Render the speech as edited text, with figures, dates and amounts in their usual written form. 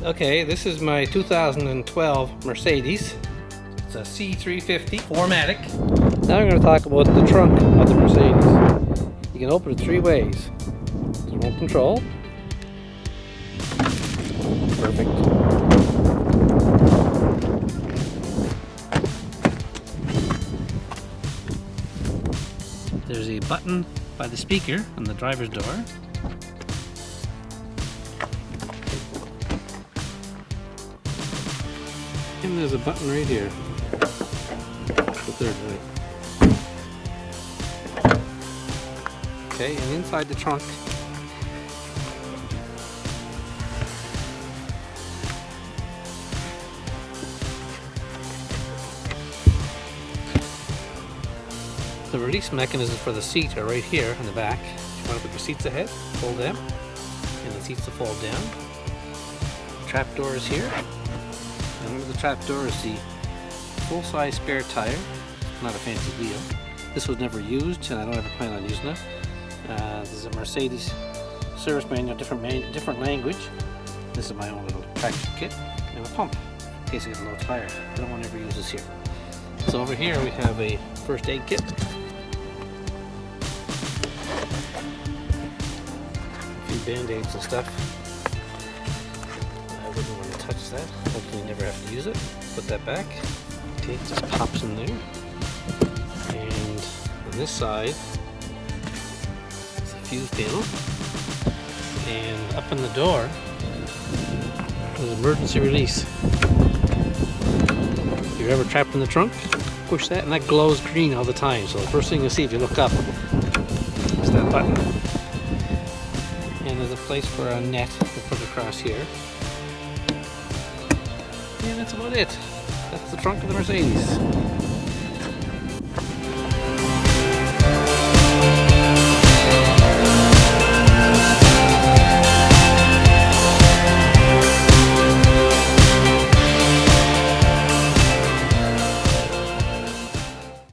Okay, this is my 2012 Mercedes. It's a C350 4MATIC. Now I'm going to talk about the trunk of the Mercedes. You can open it three ways. Remote control. Perfect. There's a button by the speaker on the driver's door. And there's a button right here. The third right. Okay, and inside the trunk the release mechanism for the seat are right here in the back. If you want to put your seats ahead, fold them, and the seats will fold down. The trap door is here. And under the trap door is the full-size spare tire, not a fancy wheel. This was never used, and I don't ever plan on using it. This is a Mercedes service manual, different language. This is my own little tractor kit, and a pump in case I get a low tire. I don't want to ever use this here. So over here we have a first aid kit. A few band-aids and stuff. I wouldn't want to touch that. Hopefully never have to use it. Put that back. Okay, it just pops in there. And on this side is a fuse panel. And up in the door is emergency release. If you're ever trapped in the trunk, push that and that glows green all the time. So the first thing you see if you look up is that button. And there's a place for a net to put across here. And that's about it. That's the trunk of the Mercedes.